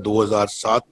2007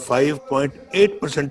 5.8%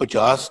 50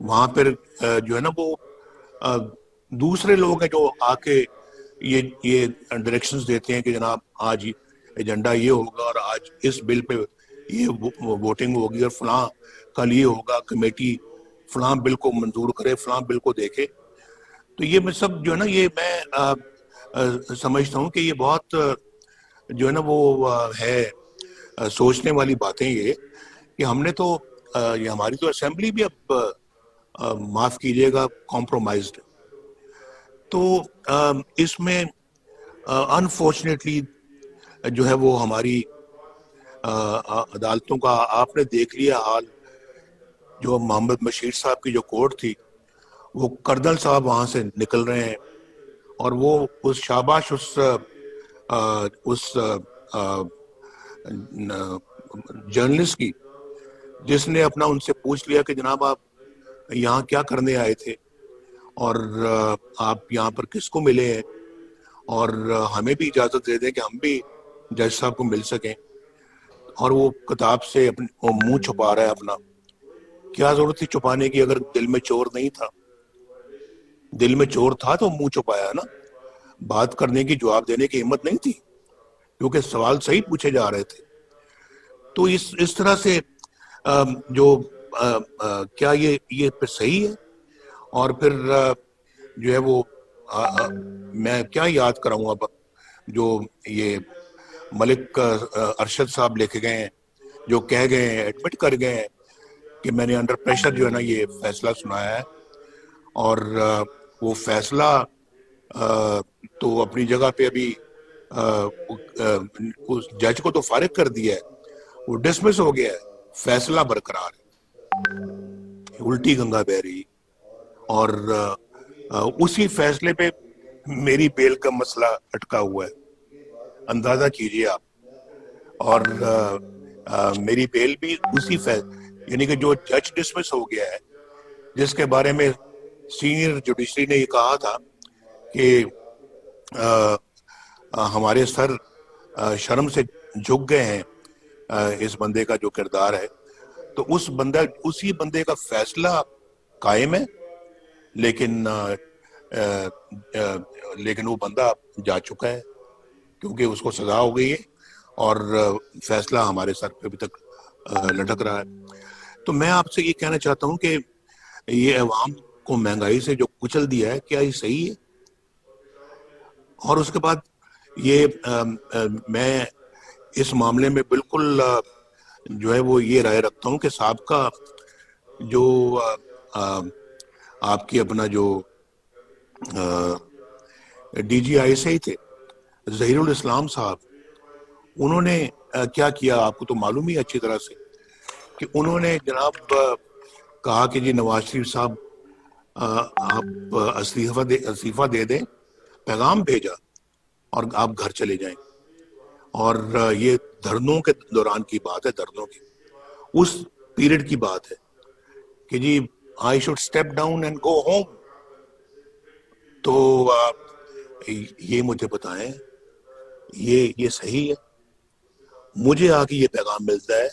وہاں پھر جو ہے نا وہ دوسرے لوگ ہیں جو آ کے یہ ڈائریکشنز دیتے ہیں کہ جناب آج ایجنڈا یہ ہوگا اور آج اس بل پہ یہ ووٹنگ ہوگی اور فلاں کل یہ ہوگا، کمیٹی فلاں بل کو منظور کرے، فلاں بل کو دیکھے. تو یہ میں سب جو ہے نا یہ میں سمجھتا ہوں کہ یہ بہت جو ہے نا وہ ہے سوچنے والی باتیں یہ کہ ہم نے تو یہ ہماری تو اسمبلی بھی اب معاف کیجیے گا کمپرومائزڈ. تو اس میں انفارچونیٹلی جو ہے وہ ہماری عدالتوں کا آپ نے دیکھ لیا حال. جو محمد بشیر صاحب کی جو کورٹ تھی وہ کردل صاحب وہاں سے نکل رہے ہیں اور وہ اس شاباش اس جرنلسٹ کی جس نے اپنا ان سے پوچھ لیا کہ جناب آپ یہاں کیا کرنے آئے تھے اور آپ یہاں پر کس کو ملے ہیں اور ہمیں بھی اجازت دے دیں کہ ہم بھی جج صاحب کو مل سکیں. اور وہ کتاب سے وہ منہ چھپا رہا ہے اپنا. کیا ضرورت تھی چھپانے کی اگر دل میں چور نہیں تھا؟ دل میں چور تھا تو منہ چھپایا نا. بات کرنے کی، جواب دینے کی ہمت نہیں تھی کیونکہ سوال صحیح پوچھے جا رہے تھے. تو اس طرح سے جو کیا یہ پھر صحیح ہے؟ اور پھر جو ہے وہ میں کیا یاد کراؤں اب جو یہ ملک ارشد صاحب لے کے گئے ہیں، جو کہہ گئے ہیں، ایڈمٹ کر گئے ہیں کہ میں نے انڈر پریشر جو ہے نا یہ فیصلہ سنایا ہے. اور وہ فیصلہ تو اپنی جگہ پہ ابھی اس جج کو تو فارغ کر دیا ہے، وہ ڈسمس ہو گیا ہے، فیصلہ برقرار ہے، الٹی گنگا بہ رہی. اور اسی فیصلے پہ میری بیل کا مسئلہ اٹکا ہوا ہے، اندازہ کیجئے آپ. اور میری بیل بھی اسی یعنی کہ جو جج ڈسمس ہو گیا ہے، جس کے بارے میں سینئر جوڈیشری نے یہ کہا تھا کہ ہمارے سر شرم سے جھک گئے ہیں اس بندے کا جو کردار ہے. تو اسی بندے کا فیصلہ قائم ہے، لیکن وہ بندہ جا چکا ہے کیونکہ اس کو سزا ہو گئی ہے اور فیصلہ ہمارے سر پہ ابھی تک لٹک رہا ہے. تو میں آپ سے یہ کہنا چاہتا ہوں کہ یہ عوام کو مہنگائی سے جو کچل دیا ہے، کیا یہ صحیح ہے؟ اور اس کے بعد یہ میں اس معاملے میں بالکل جو ہے وہ یہ رائے رکھتا ہوں کہ سابقہ جو آپ کی اپنا جو ڈی جی آئی سے ہی تھے ظہیر الاسلام صاحب، انہوں نے کیا کیا آپ کو تو معلوم ہی اچھی طرح سے کہ انہوں نے جناب کہا کہ جی نواز شریف صاحب آپ استعفیٰ دے دیں، پیغام بھیجا اور آپ گھر چلے جائیں. اور یہ دھرنوں کے دوران کی بات ہے، دھرنوں کی اس پیریڈ کی بات ہے کہ جی I should step down and go home. تو یہ مجھے بتائیں یہ صحیح ہے؟ مجھے آ کے یہ پیغام ملتا ہے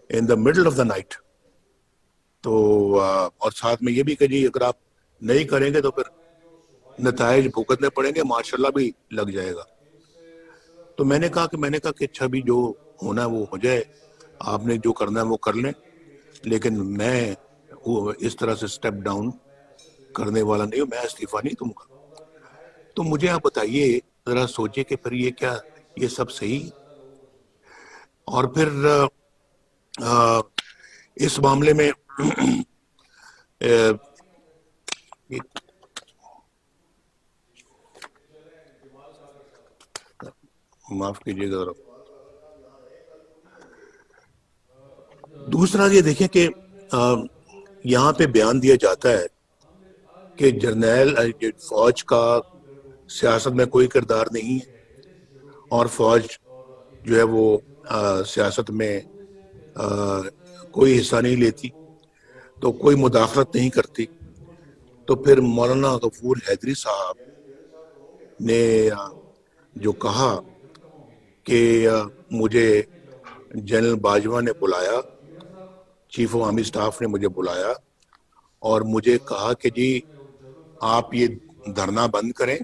in the middle of the night. تو اور ساتھ میں یہ بھی کہ جی اگر آپ نہیں کریں گے تو پھر نتائج بھگتنے پڑیں گے، ماشاءاللہ بھی لگ جائے گا. تو میں نے کہا کہ اچھا بھی جو ہونا ہے وہ ہو جائے، آپ نے جو کرنا ہے وہ کر لیں، لیکن میں اس طرح سے سٹیپ ڈاؤن کرنے والا نہیں ہوں، میں استعفیٰ نہیں دوں گا. تو مجھے آپ بتائیے، ذرا سوچے کہ پھر یہ سب صحیح؟ اور پھر اس معاملے میں معاف کیجیے گا. دوسرا یہ دیکھیں کہ یہاں پہ بیان دیا جاتا ہے کہ جرنیل فوج کا سیاست میں کوئی کردار نہیں ہے اور فوج جو ہے وہ سیاست میں کوئی حصہ نہیں لیتی، تو کوئی مداخلت نہیں کرتی. تو پھر مولانا غفور حیدری صاحب نے جو کہا کہ مجھے جنرل باجوہ نے بلایا، چیف آف آرمی سٹاف نے مجھے بلایا اور مجھے کہا کہ جی آپ یہ دھرنا بند کریں،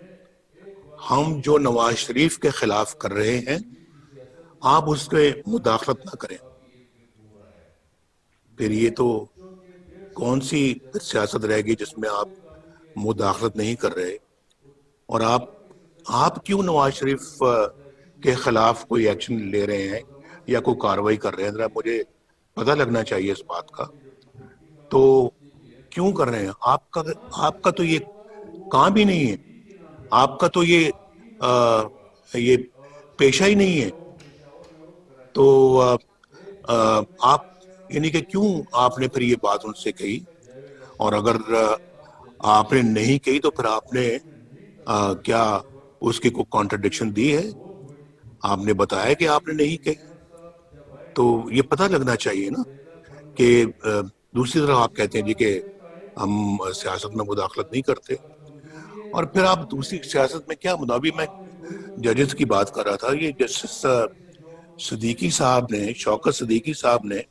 ہم جو نواز شریف کے خلاف کر رہے ہیں آپ اس کے مداخلت نہ کریں۔ پھر یہ تو کون سی سیاست رہے گی جس میں آپ مداخلت نہیں کر رہے؟ اور آپ کیوں نواز شریف کے خلاف کوئی ایکشن لے رہے ہیں یا کوئی کارروائی کر رہے ہیں؟ ذرا مجھے پتہ لگنا چاہیے اس بات کا۔ تو کیوں کر رہے ہیں؟ آپ کا تو یہ کام ہی نہیں ہے، آپ کا تو یہ پیشہ ہی نہیں ہے۔ تو آپ یعنی کہ کیوں آپ نے پھر یہ بات ان سے کہی؟ اور اگر آپ نے نہیں کہی تو پھر آپ نے کیا اس کی کوئی کانٹرڈکشن دی ہے؟ آپ نے بتایا کہ آپ نے نہیں کہی، تو یہ پتہ لگنا چاہیے نا کہ دوسری طرف آپ کہتے ہیں جی کہ ہم سیاست میں مداخلت نہیں کرتے، اور پھر آپ دوسری سیاست میں کیا ابھی میں ججز کی بات کر رہا تھا، یہ جسٹس صدیقی صاحب نے، شوکت صدیقی صاحب نے،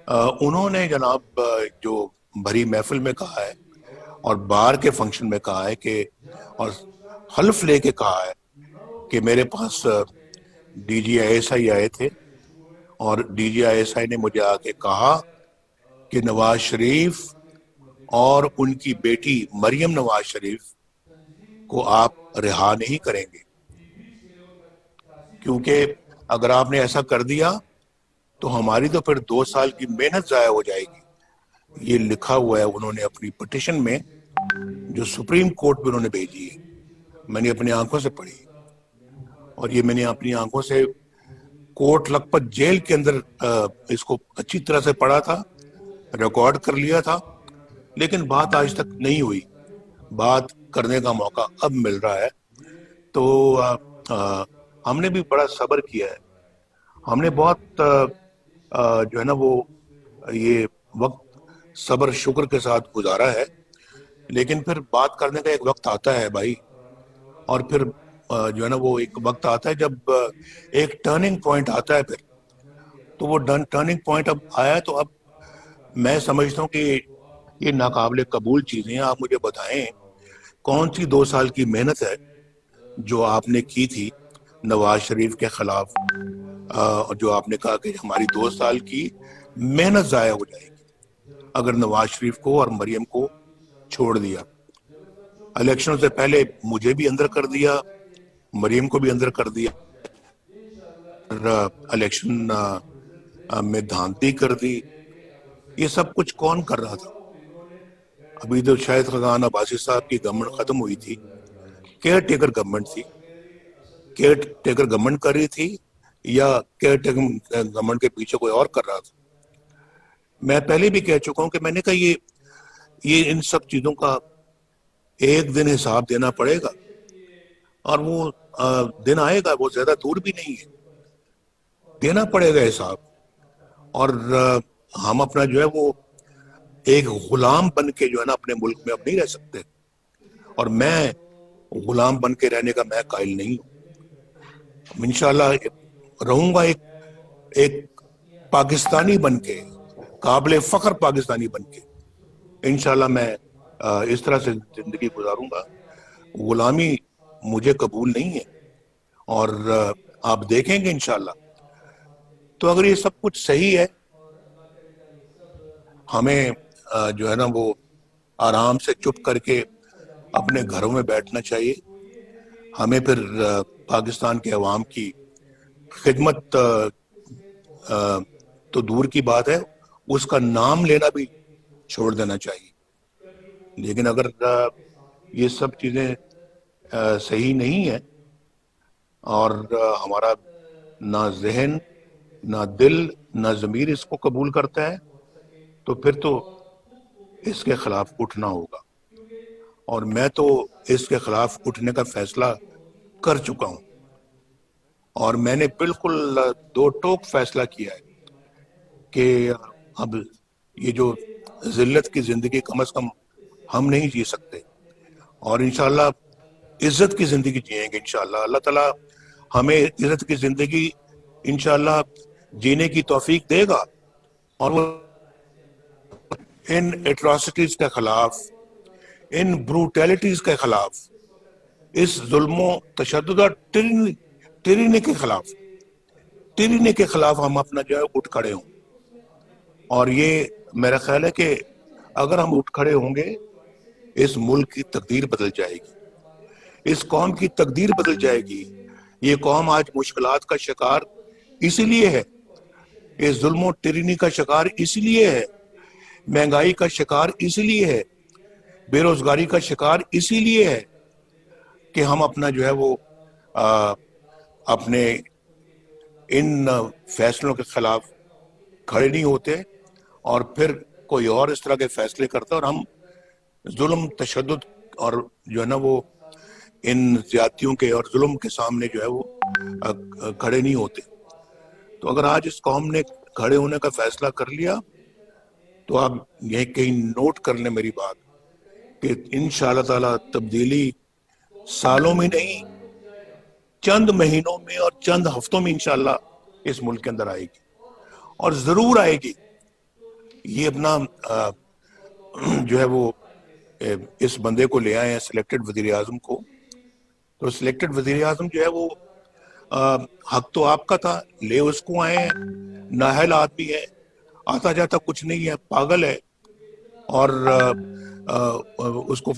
انہوں نے جناب جو بھری محفل میں کہا ہے اور بار کے فنکشن میں کہا ہے کہ، اور حلف لے کے کہا ہے کہ میرے پاس D G I S I آئے تھے اور D G I S I نے مجھے آ کے کہا کہ نواز شریف اور ان کی بیٹی مریم نواز شریف کو آپ رہا نہیں کریں گے، کیونکہ اگر آپ نے ایسا کر دیا تو ہماری تو پھر 2 سال کی محنت ضائع ہو جائے گی۔ یہ لکھا ہوا ہے انہوں نے اپنی پٹیشن میں جو سپریم کورٹ میں انہوں نے بھیجی ہے، میں نے اپنی آنکھوں سے پڑھی، اور یہ میں نے اپنی آنکھوں سے کوٹ لکھپت جیل کے اندر اس کو اچھی طرح سے پڑھا تھا، ریکارڈ کر لیا تھا، لیکن بات آج تک نہیں ہوئی۔ بات کرنے کا موقع اب مل رہا ہے، تو ہم نے بھی بڑا صبر کیا ہے، ہم نے بہت جو ہے نا وہ یہ وقت صبر شکر کے ساتھ گزارا ہے، لیکن پھر بات کرنے کا ایک وقت آتا ہے بھائی، اور پھر جو ہے نا وہ ایک وقت آتا ہے جب ایک ٹرننگ پوائنٹ آتا ہے، پھر تو وہ ٹرننگ پوائنٹ اب آیا ہے، تو اب میں سمجھتا ہوں کہ یہ ناقابل قبول چیزیں ہیں۔ آپ مجھے بتائیں کون سی 2 سال کی محنت ہے جو آپ نے کی تھی نواز شریف کے خلاف، جو آپ نے کہا کہ ہماری 2 سال کی محنت ضائع ہو جائے گی اگر نواز شریف کو اور مریم کو چھوڑ دیا۔ الیکشن سے پہلے مجھے بھی اندر کر دیا، مریم کو بھی اندر کر دیا، الیکشن میں دھاندلی کر دی۔ یہ سب کچھ کون کر رہا تھا؟ ابھی تو شاید خزان عباسی صاحب کی گورنمنٹ ختم ہوئی تھی، کیئر ٹیکر گورنمنٹ تھی، کیئر ٹیکر گورنمنٹ کر رہی تھی یا کیئر ٹیکر گورنمنٹ کے پیچھے کوئی اور کر رہا تھا؟ میں پہلے بھی کہہ چکا ہوں کہ میں نے کہا یہ ان سب چیزوں کا ایک دن حساب دینا پڑے گا، اور وہ دن آئے گا، وہ زیادہ دور بھی نہیں ہے، دینا پڑے گا حساب۔ اور ہم اپنا جو ہے وہ ایک غلام بن کے جو ہے نا اپنے ملک میں اب نہیں رہ سکتے، اور میں غلام بن کے رہنے کا میں قائل نہیں ہوں۔ انشاءاللہ رہوں گا ایک پاکستانی بن کے، قابل فخر پاکستانی بن کے، انشاءاللہ میں اس طرح سے زندگی گزاروں گا۔ غلامی مجھے قبول نہیں ہے، اور آپ دیکھیں گے انشاءاللہ۔ تو اگر یہ سب کچھ صحیح ہے، ہمیں جو ہے نا وہ آرام سے چپ کر کے اپنے گھروں میں بیٹھنا چاہیے۔ ہمیں پھر پاکستان کے عوام کی خدمت تو دور کی بات ہے، اس کا نام لینا بھی چھوڑ دینا چاہیے۔ لیکن اگر یہ سب چیزیں صحیح نہیں ہیں، اور ہمارا نہ ذہن، نہ دل، نہ ضمیر اس کو قبول کرتا ہے، تو پھر تو اس کے خلاف اٹھنا ہوگا، اور میں تو اس کے خلاف اٹھنے کا فیصلہ کر چکا ہوں، اور میں نے بالکل 2 ٹوک فیصلہ کیا ہے کہ اب یہ جو ذلت کی زندگی کم از کم ہم نہیں جی سکتے، اور انشاءاللہ عزت کی زندگی جئیں گے انشاءاللہ۔ اللہ تعالیٰ ہمیں عزت کی زندگی انشاءاللہ جینے کی توفیق دے گا، اور وہ ان اٹراسٹیز کے خلاف، ان بروٹیلٹیز کے خلاف، اس ظلم و تشدد اور ٹرینی کے خلاف ہم اپنا جو ہے اٹھ کھڑے ہوں. اور یہ میرا خیال ہے کہ اگر ہم اٹھ کھڑے ہوں گے اس ملک کی تقدیر بدل جائے گی، اس قوم کی تقدیر بدل جائے گی. یہ قوم آج مشکلات کا شکار اسی لیے ہے، اس ظلم و ٹرینی کا شکار اسی لیے ہے، مہنگائی کا شکار اسی لیے ہے، بے روزگاری کا شکار اسی لیے ہے کہ ہم اپنا جو ہے وہ اپنے ان فیصلوں کے خلاف کھڑے نہیں ہوتے، اور پھر کوئی اور اس طرح کے فیصلے کرتا، اور ہم ظلم، تشدد اور جو ہے نا وہ ان زیادتیوں کے اور ظلم کے سامنے جو ہے وہ کھڑے نہیں ہوتے. تو اگر آج اس قوم نے کھڑے ہونے کا فیصلہ کر لیا تو آپ یہ کہیں نوٹ کر لیں میری بات کہ انشاءاللہ تعالی تبدیلی سالوں میں نہیں، چند مہینوں میں اور چند ہفتوں میں انشاءاللہ اس ملک کے اندر آئے گی، اور ضرور آئے گی. یہ اپنا جو ہے وہ اس بندے کو لے آئے ہیں سلیکٹڈ وزیر اعظم کو، تو سلیکٹڈ وزیر اعظم جو ہے وہ حق تو آپ کا تھا، لے اس کو آئے ہیں. نااہل آدمی ہے، آتا جاتا کچھ نہیں ہے، پاگل ہے، اور اس کو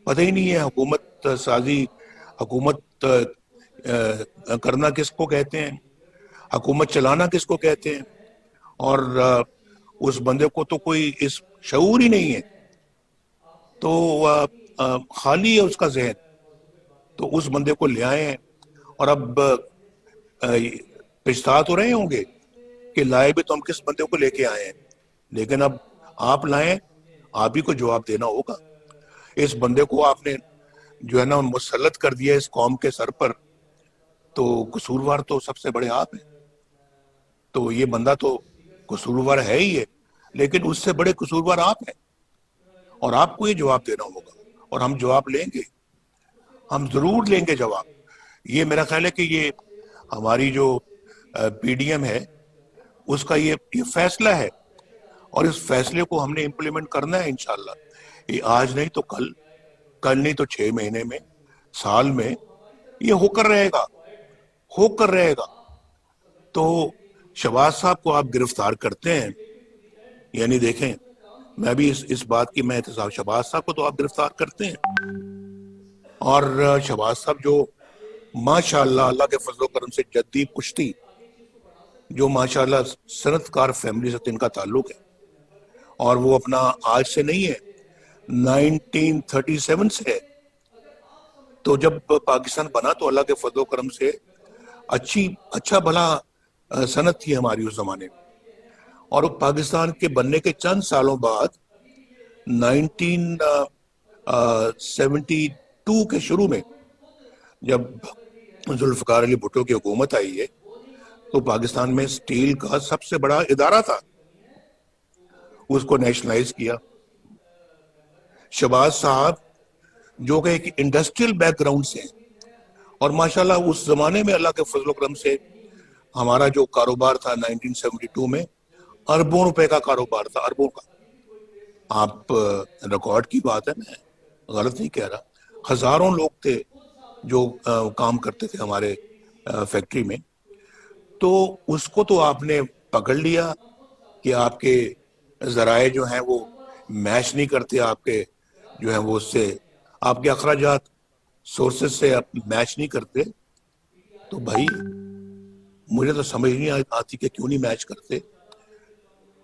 پتہ ہی نہیں ہے حکومت سازی، حکومت کرنا کس کو کہتے ہیں، حکومت چلانا کس کو کہتے ہیں. اور اس بندے کو تو کوئی اس شعور ہی نہیں ہے، تو خالی ہے اس کا ذہن. تو اس بندے کو لے آئے ہیں، اور اب پچھتا تو رہے ہوں گے کہ لائے بھی تو ہم کس بندے کو لے کے آئے ہیں، لیکن اب آپ لائیں، آپ ہی کو جواب دینا ہوگا. اس بندے کو آپ نے جو ہے نا مسلط کر دیا اس قوم کے سر پر، تو قصوروار تو سب سے بڑے آپ ہیں. تو یہ بندہ تو قصوروار ہے ہی ہے، لیکن اس سے بڑے قصوروار آپ ہیں، اور آپ کو یہ جواب دینا ہوگا، اور ہم جواب لیں گے، ہم ضرور لیں گے جواب. یہ میرا خیال ہے کہ یہ ہماری جو پی ڈی ایم ہے اس کا یہ فیصلہ ہے، اور اس فیصلے کو ہم نے امپلیمنٹ کرنا ہے انشاءاللہ. یہ آج نہیں تو کل، کل نہیں تو 6 مہینے میں، سال میں یہ ہو کر رہے گا، ہو کر رہے گا. تو شہباز صاحب کو آپ گرفتار کرتے ہیں، یعنی دیکھیں میں بھی اس بات کی میں احتساب، شہباز صاحب کو تو آپ گرفتار کرتے ہیں، اور شہباز صاحب جو ماشاءاللہ اللہ کے فضل و کرم سے جدی پشتی، جو ماشاءاللہ صنعت کار فیملی سے ان کا تعلق ہے، اور وہ اپنا آج سے نہیں ہے، 1937 سے ہے. تو جب پاکستان بنا تو اللہ کے فضل و کرم سے اچھا بھلا صنعت تھی ہماری اس زمانے میں. اور پاکستان کے بننے کے چند سالوں بعد 1972 کے شروع میں جب ذوالفقار علی بھٹو کی حکومت آئی ہے تو پاکستان میں سٹیل کا سب سے بڑا ادارہ تھا، اس کو نیشنلائز کیا. شہباز صاحب جو کہ ایک انڈسٹریل بیک گراؤنڈ سے ہیں، اور ماشاءاللہ اس زمانے میں اللہ کے فضل و کرم سے ہمارا جو کاروبار تھا 1972 میں اربوں روپے کا کاروبار تھا، اربوں کا. آپ ریکارڈ کی بات ہے، میں غلط نہیں کہہ رہا، ہزاروں لوگ تھے جو کام کرتے تھے ہمارے فیکٹری میں. تو اس کو تو آپ نے پکڑ لیا کہ آپ کے ذرائع جو ہیں وہ میچ نہیں کرتے، آپ کے جو ہیں وہ اس سے آپ کے اخراجات سورسز سے میچ نہیں کرتے. تو بھائی مجھے تو سمجھ نہیں آتی کہ کیوں نہیں میچ کرتے.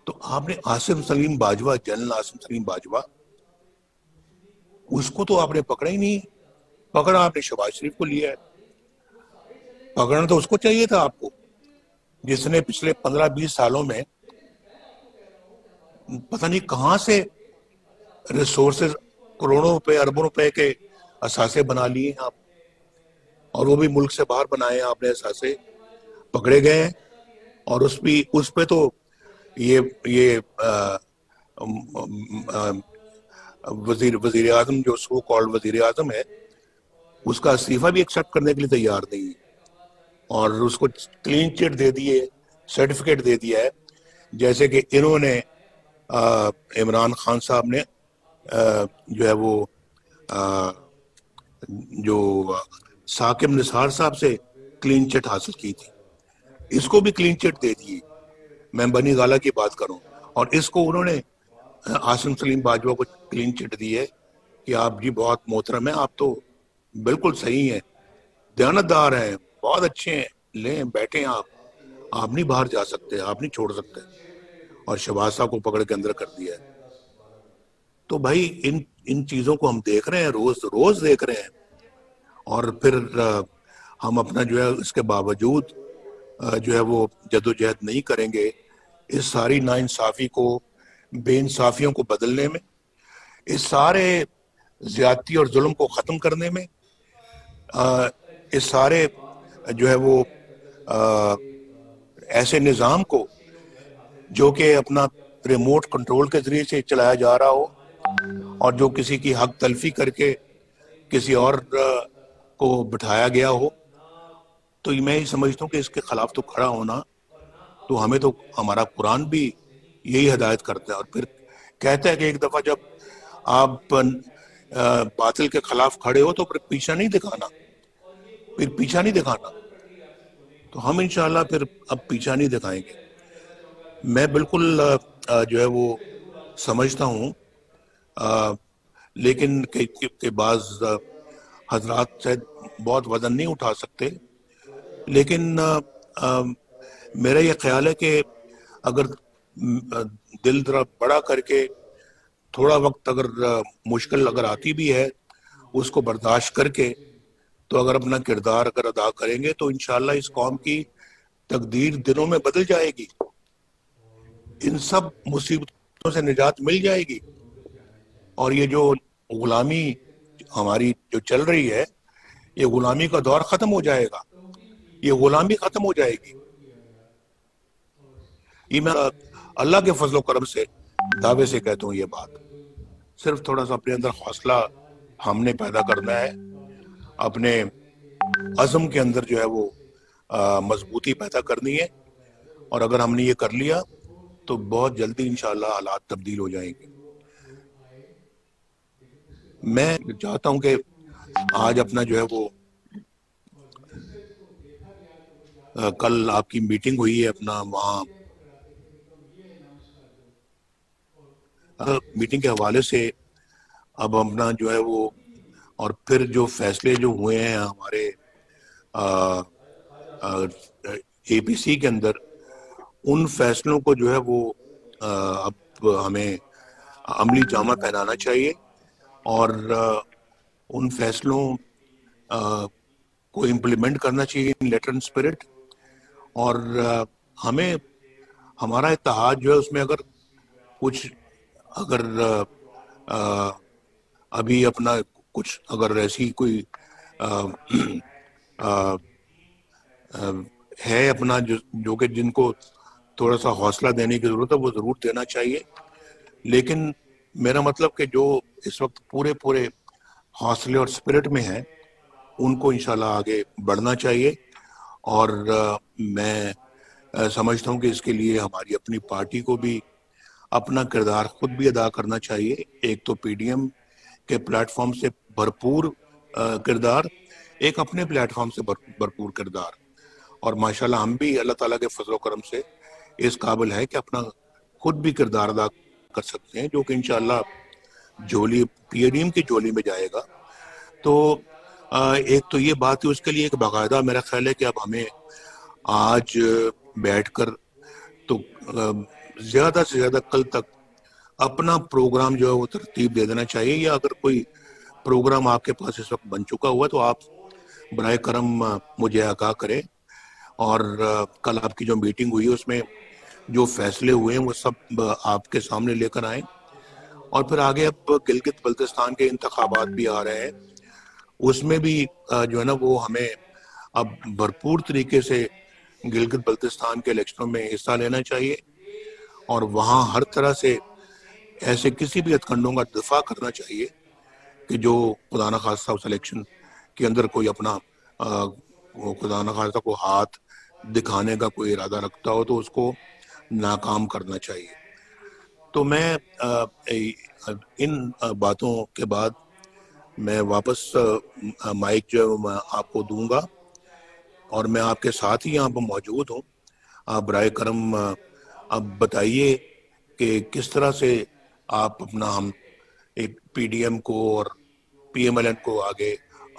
تو آپ نے عاصم سلیم باجوہ، جنرل عاصم سلیم باجوہ، اس کو تو آپ نے پکڑا ہی نہیں. پکڑا آپ نے شہباز شریف کو لیا ہے. پکڑنا تو اس کو چاہیے تھا آپ کو، جس نے پچھلے 15-20 سالوں میں پتہ نہیں کہاں سے ریسورسز کروڑوں روپے، اربوں روپے کے اثاثے بنا لیے ہیں آپ، اور وہ بھی ملک سے باہر بنائے ہیں آپ نے اثاثے. پکڑے گئے ہیں، اور اس پہ تو یہ وزیر اعظم جو سو کالڈ وزیر اعظم ہے، اس کا استعفیٰ بھی ایکسیپٹ کرنے کے لیے تیار نہیں ہے، اور اس کو کلین چٹ دے دیے، سرٹیفکیٹ دے دیا ہے، جیسے کہ انہوں نے عمران خان صاحب نے جو ہے وہ جو ثاقب نثار صاحب سے کلین چٹ حاصل کی تھی، اس کو بھی کلین چٹ دے دی. میں بنی گالا کی بات کروں، اور اس کو انہوں نے عاصم سلیم باجوہ کو کلین چٹ دی ہے کہ آپ جی بہت محترم ہیں، آپ تو بالکل صحیح ہیں، دیانتدار ہیں، بہت اچھے ہیں، لیں بیٹھیں آپ نہیں باہر جا سکتے، آپ نہیں چھوڑ سکتے. اور شہباز صاحب کو پکڑ کے اندر کر دیا ہے. تو بھائی ان چیزوں کو ہم دیکھ رہے ہیں، روز دیکھ رہے ہیں، اور پھر ہم اپنا جو ہے اس کے باوجود جو ہے وہ جدوجہد نہیں کریں گے اس ساری ناانصافی کو، بے انصافیوں کو بدلنے میں، اس سارے زیادتی اور ظلم کو ختم کرنے میں، اس سارے جو ہے وہ ایسے نظام کو جو کہ اپنا ریموٹ کنٹرول کے ذریعے سے چلایا جا رہا ہو، اور جو کسی کی حق تلفی کر کے کسی اور کو بٹھایا گیا ہو، تو میں یہ سمجھتا ہوں کہ اس کے خلاف تو کھڑا ہونا، تو ہمیں تو ہمارا قرآن بھی یہی ہدایت کرتا ہے. اور پھر کہتا ہے کہ ایک دفعہ جب آپ باطل کے خلاف کھڑے ہو تو پھر پیچھا نہیں دکھانا. تو ہم انشاءاللہ پھر اب پیچھا نہیں دکھائیں گے. میں بالکل جو ہے وہ سمجھتا ہوں، لیکن کہ بعض حضرات شاید بہت وزن نہیں اٹھا سکتے، لیکن میرا یہ خیال ہے کہ اگر دل ذرا بڑا کر کے تھوڑا وقت اگر مشکل اگر آتی بھی ہے اس کو برداشت کر کے، تو اگر اپنا کردار اگر ادا کریں گے تو انشاءاللہ اس قوم کی تقدیر دنوں میں بدل جائے گی، ان سب مصیبتوں سے نجات مل جائے گی، اور یہ جو غلامی ہماری جو چل رہی ہے، یہ غلامی کا دور ختم ہو جائے گا، یہ غلامی ختم ہو جائے گی. یہ میں اللہ کے فضل و کرم سے دعوے سے کہتا ہوں. یہ بات صرف تھوڑا سا اپنے اندر حوصلہ ہم نے پیدا کرنا ہے، اپنے عزم کے اندر جو ہے وہ مضبوطی پیدا کرنی ہے، اور اگر ہم نے یہ کر لیا تو بہت جلدی انشاءاللہ حالات تبدیل ہو جائیں گے. میں چاہتا ہوں کہ آج اپنا جو ہے وہ کل آپ کی میٹنگ ہوئی ہے اپنا وہاں، میٹنگ کے حوالے سے اب اپنا جو ہے وہ، اور پھر جو فیصلے جو ہوئے ہیں ہمارے اے پی سی کے اندر، ان فیصلوں کو جو ہے وہ اب ہمیں عملی جامہ پہنانا چاہیے، اور ان فیصلوں کو امپلیمنٹ کرنا چاہیے ان لیٹر اینڈ اسپرٹ. اور ہمیں ہمارا اتحاد جو ہے اس میں اگر ابھی اپنا کچھ اگر ایسی کوئی ہے اپنا جو کہ جن کو تھوڑا سا حوصلہ دینے کی ضرورت ہے، وہ ضرور دینا چاہیے. لیکن میرا مطلب کہ جو اس وقت پورے حوصلے اور اسپرٹ میں ہیں، ان کو انشاءاللہ آگے بڑھنا چاہیے. اور میں سمجھتا ہوں کہ اس کے لیے ہماری اپنی پارٹی کو بھی اپنا کردار خود بھی ادا کرنا چاہیے. ایک تو پی ڈی ایم کے پلیٹ فارم سے بھرپور کردار، ایک اپنے پلیٹ فارم سے بھرپور کردار. اور ماشاءاللہ ہم بھی اللہ تعالیٰ کے فضل و کرم سے اس قابل ہے کہ اپنا خود بھی کردار ادا کر سکتے ہیں، جو کہ انشاءاللہ جولی پی ڈی ایم کی جولی میں جائے گا. تو ایک تو یہ بات ہے، اس کے لیے ایک باقاعدہ میرا خیال ہے کہ اب ہمیں آج بیٹھ کر تو زیادہ سے زیادہ کل تک اپنا پروگرام جو ہے وہ ترتیب دے دینا چاہیے، یا اگر کوئی پروگرام آپ کے پاس اس وقت بن چکا ہوا تو آپ برائے کرم مجھے آگاہ کریں. اور کل آپ کی جو میٹنگ ہوئی اس میں جو فیصلے ہوئے ہیں وہ سب آپ کے سامنے لے کر آئیں. اور پھر آگے اب گلگت بلتستان کے انتخابات بھی آ رہے ہیں، اس میں بھی جو ہے نا وہ ہمیں اب بھرپور طریقے سے گلگت بلتستان کے الیکشنوں میں حصہ لینا چاہیے، اور وہاں ہر طرح سے ایسے کسی بھی ہتھکنڈوں کا دفاع کرنا چاہیے کہ جو خدا نخواستہ اس الیکشن کے اندر کوئی اپنا خدا نخواستہ کو ہاتھ دکھانے کا کوئی ارادہ رکھتا ہو تو اس کو ناکام کرنا چاہیے. تو میں ان باتوں کے بعد میں واپس مائک جو ہے میں آپ کو دوں گا، اور میں آپ کے ساتھ ہی یہاں پر موجود ہوں. آپ برائے کرم اب بتائیے کہ کس طرح سے آپ اپنا ہم ایک پی ڈی ایم کو اور پی ایم ایل این کو آگے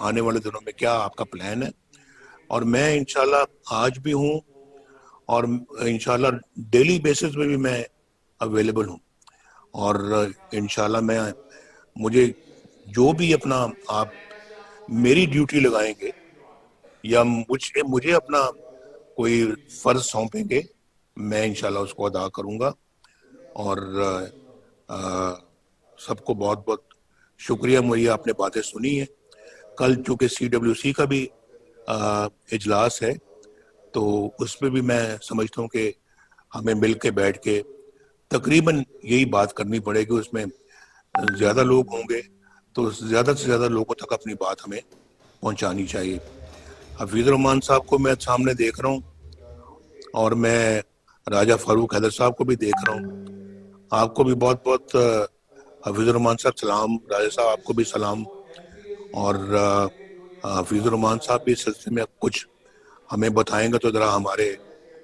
آنے والے دنوں میں کیا آپ کا پلان ہے. اور میں انشاءاللہ آج بھی ہوں، اور انشاءاللہ ڈیلی بیسس پہ بھی میں اویلیبل ہوں. اور انشاءاللہ مجھے جو بھی اپنا آپ میری ڈیوٹی لگائیں گے یا مجھے اپنا کوئی فرض سونپیں گے، میں انشاءاللہ اس کو ادا کروں گا. اور سب کو بہت بہت شکریہ، مجھے آپ نے باتیں سنی ہیں. کل چونکہ سی ڈبلیو سی کا بھی اجلاس ہے، تو اس میں بھی میں سمجھتا ہوں کہ ہمیں مل کے بیٹھ کے تقریباً یہی بات کرنی پڑے گی. اس میں زیادہ لوگ ہوں گے تو زیادہ سے زیادہ لوگوں تک اپنی بات ہمیں پہنچانی چاہیے. حفیظ الرحمان صاحب کو میں سامنے دیکھ رہا ہوں، اور میں راجہ فاروق حیدر صاحب کو بھی دیکھ رہا ہوں. آپ کو بھی بہت بہت حفیظ الرحمان صاحب سلام. راجہ صاحب آپ کو بھی سلام. اور حفیظ الرحمان صاحب بھی اس سلسلے میں کچھ ہمیں بتائیں گے تو ذرا ہمارے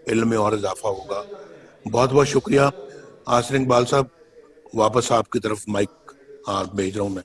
علم میں اور اضافہ ہوگا. بہت بہت شکریہ. آصر اقبال صاحب، واپس آپ کی طرف مائک بھیج رہا ہوں میں.